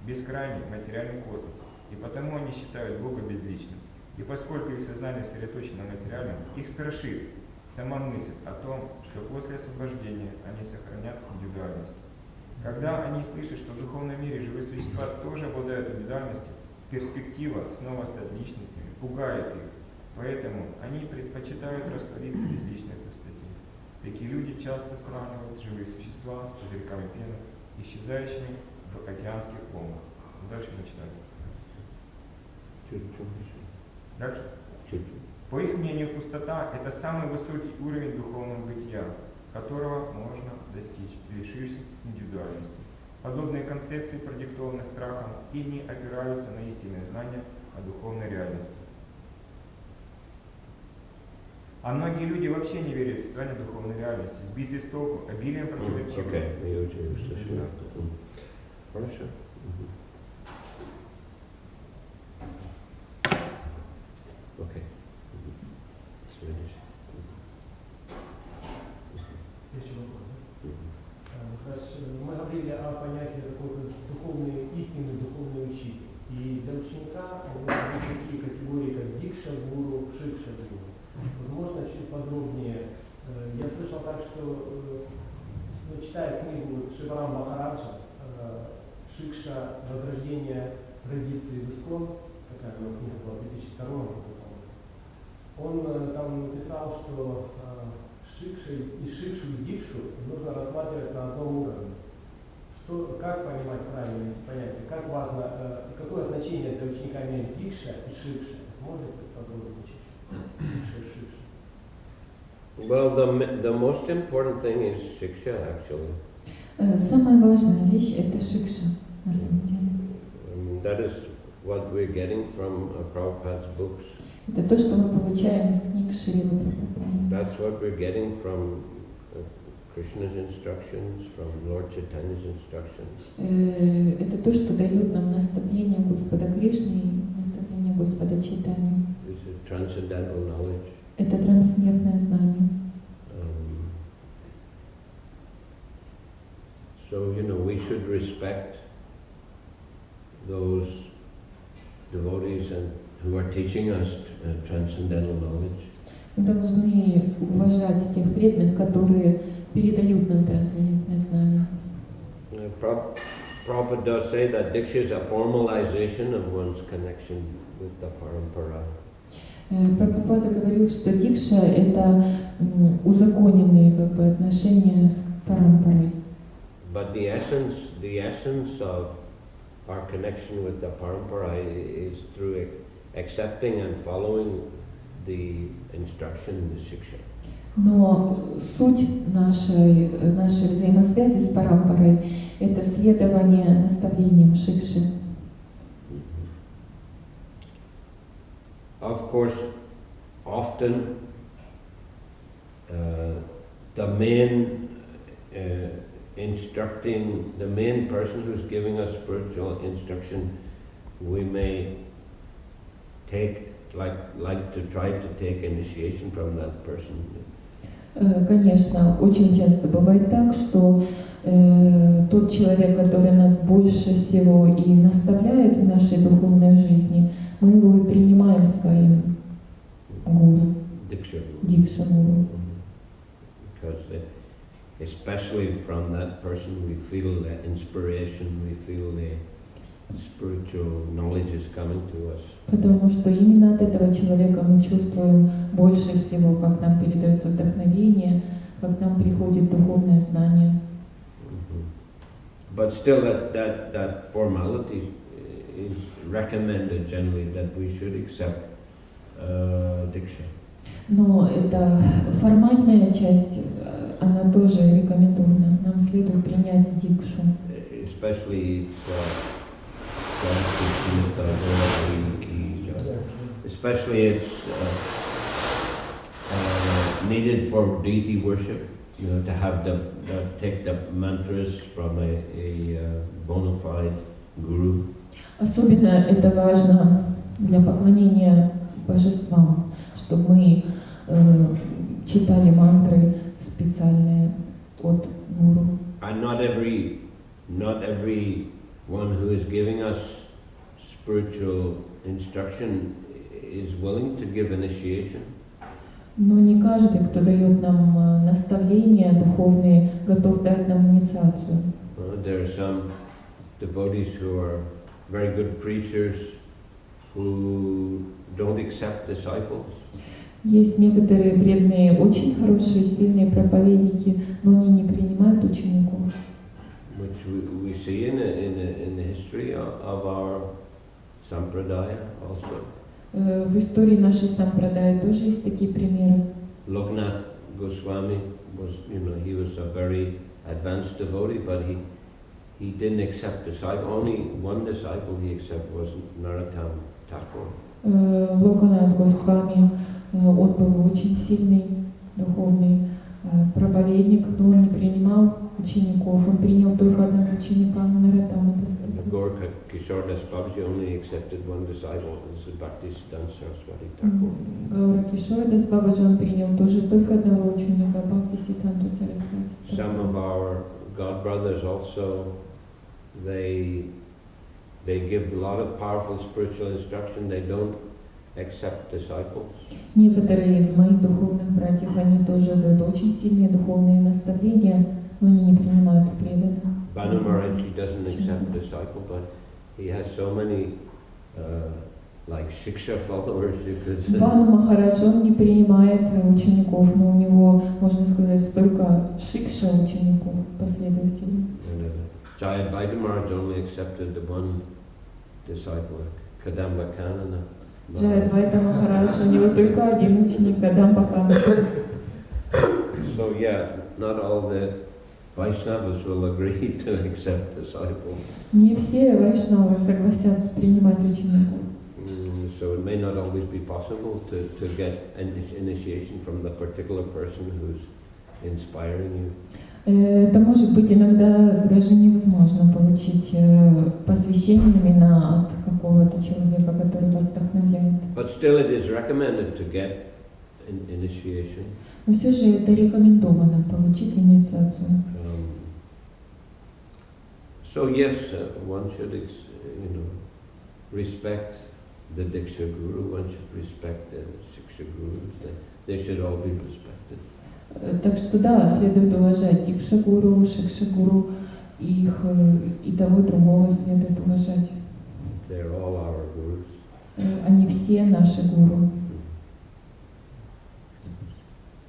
бескрайний материальный космос, и потому они считают Бога безличным. И поскольку их сознание сосредоточено на материальном, их страшит сама мысль о том, что после освобождения они сохранят индивидуальность. Когда они слышат, что в духовном мире живые существа тоже обладают индивидуальностью, перспектива снова стать личностями пугает их, поэтому они предпочитают раствориться в безличной пустоте. Такие люди часто сравнивают живые существа с пузырьками пены, исчезающими в океанских волнах. Дальше начитать. Дальше? Чуть-чуть. По их мнению, пустота – это самый высокий уровень духовного бытия, которого можно достичь, лишившись индивидуальности. Подобные концепции продиктованы страхом и не опираются на истинное знание о духовной реальности. А многие люди вообще не верят в существование духовной реальности, сбитые с толку обилием противоречивых. Хорошо. Окей. Следующий. Следующий вопрос. Мы говорили о понятии такой духовной истины, духовной учитель. И для ученика у нас есть такие категории, как дикша, гуру, шикша, гуру. Вот можно чуть подробнее? Я слышал так, что, читая книгу Шиварам Махараджа, Шикша «Возрождение традиции в Искон», такая книга была в 2002 году, он там написал, что шикшу и дикшу нужно рассматривать на одном уровне. Как понимать правильно эти понятия? Как важно, какое значение для ученика имеет дикша и шикша? Можете подробнее чуть-чуть? Дикша и шикша. Well, the most important thing is shiksha, actually. Самая важная вещь – это шикша, на самом деле. That is what we're getting from Prabhupada's books. Это то, что мы получаем из книг Шрилы Прабхупады. That's what we're getting from Krishna's instructions, from Lord Chaitanya's instructions. Это то, что дают нам наставления Господа Кришны и наставления Господа Чайтаньи. This is transcendental knowledge. Это трансцендентное знание. So, we should respect those devotees who are teaching us transcendental knowledge. Мы должны уважать тех преданных, которые передают нам трансцендентное знание. Prabhupada does say that Diksha is a formalization of one's connection with the parampara. Прабхупада говорил, что дикша – это узаконенные отношения с парампарой. But the essence of our connection with the parampara is through accepting and following the instruction, the shiksha. Но суть нашей взаимосвязи с парампарой – это следование наставлениям шикши. Of course, often the main the main person who's giving us spiritual instruction, we may like to try to take initiation from that person. Конечно, очень часто бывает так, что тот человек, который нас больше всего и наставляет в нашей духовной жизни, мы его и принимаем своим гуру, дикша-гуру. Because especially from that person we feel the inspiration, we feel the spiritual knowledge is coming to us. Потому что именно от этого человека мы чувствуем больше всего, как нам передается вдохновение, как нам приходит духовное знание. But still that formality is recommended generally that we should accept diksha. Но эта формальная часть, она тоже рекомендована. Нам следует принять дикшу. Especially it's needed for deity worship, to have take the mantras from a bona fide guru. Особенно это важно для поклонения божествам, чтобы мы читали мантры специальные от гуру. And not every one who is giving us spiritual instruction is willing to give initiation. Но не каждый, кто дает нам наставления духовные, готов дать нам инициацию. There are some devotees who are very good preachers who don't accept disciples. Есть некоторые преданные, очень хорошие, сильные проповедники, но они не принимают учеников. Which we see in the history of our sampradaya also. В истории нашей сампрадаи тоже есть такие примеры. Loknath Goswami was, he was a very advanced devotee, but he didn't accept disciple. Only one disciple he accepted was Narottam Thakur. Локанат Госвами, он был очень сильный духовный проповедник, но он не принимал учеников, он принял только одного ученика, Нароттама Даса. Gaur Kishore Das Babaji only accepted one disciple, this is Bhaktisiddhanta Saraswati Thakur. Гаура Кишора Дас Бабаджи, он принял тоже только одного ученика, Бхактисиддханту Сарасвати. Some of our god brothers also, they give a lot of powerful spiritual instruction, they don't accept disciples. Некоторые из моих духовных братьев, они тоже дают очень сильные духовные наставления, но они не принимают преданных. Banu Maharaj doesn't accept disciple, but he has so many like shiksha followers, you could say. Бану Махарадж, он не принимает учеников, но у него, можно сказать, столько шикша учеников, последователей. Jayadvaita Maharaj only accepted the one disciple, Kadamba Kanana. Джайадвайта Махарадж, у него только один ученик, Кадамба Канана. So yeah, not all the Vaishnavas will agree to accept disciples. Не все вайшнавы согласятся принимать учеников. So it may not always be possible to get initiation from the particular person who's inspiring you. Это может быть иногда даже невозможно получить посвящение именно от какого-то человека, который вас вдохновляет. But still it is recommended to get initiation. Но все же это рекомендовано получить инициацию. So yes, one should, respect the Diksha Guru, one should respect the Shiksha Gurus. They should all be respected. Так что да, следует уважать Дикша-гуру, Шикша-гуру, их и того, и другого следует уважать. They're all our gurus. Они все наши гуру.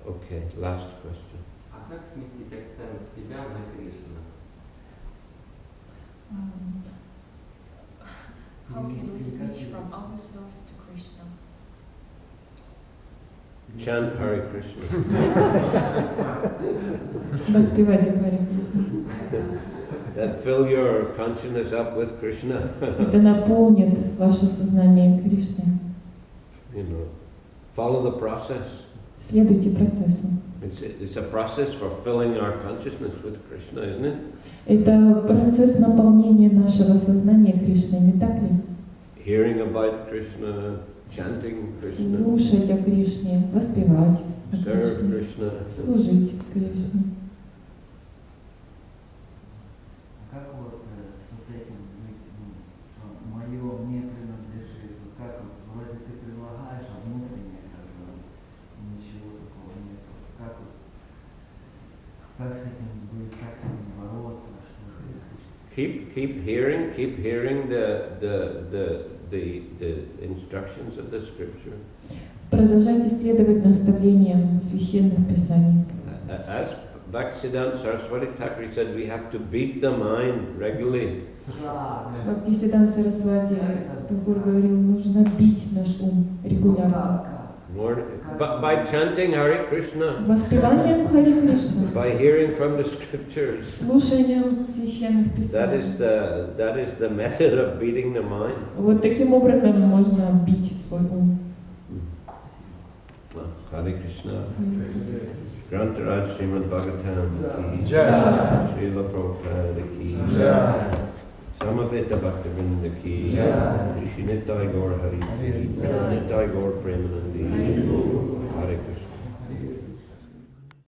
Okay, last question. А как сместить акцент с себя на Кришну? ourselves to Krishna. Chant Hare Krishna. Воспевайте Харе Кришна. That fill your consciousness up with Krishna. Это наполнит ваше сознание Кришной. You know, follow the process. Следуйте процессу. It's a process for filling our consciousness with Krishna, isn't it? Это процесс наполнения нашего сознания Кришной, не так ли? Hearing about Krishna, chanting Krishna, Слушать о Кришне, воспевать о serve Кришне, Krishna. служить Кришне. Как вот с этим быть, что мое мне принадлежит, вот как вот, вроде ты предлагаешь, а внутренне как бы ничего такого нет. Как с этим быть, как с этим бороться, что Keep hearing the instructions of the scripture. Продолжайте следовать наставлениям священных писаний. As Bhaktisiddhanta Saraswati Thakur said, we have to beat the mind regularly. Бхактисиддханта Сарасвати Такур говорил, нужно бить наш ум регулярно. By chanting Hare Krishna, Воспеванием Харе Кришна, by hearing from the scriptures, слушанием священных писаний. that is the method of beating the mind. Вот таким образом можно бить свой ум. Hare Krishna. Grantaraj Shrimad Bhagavatam ki Jai. Srila Prabhupada ki Jai. Samaveta Bhaktivinoda ki Rishi Nitai Gaur Hari ki Nitai Gaur Premanandi.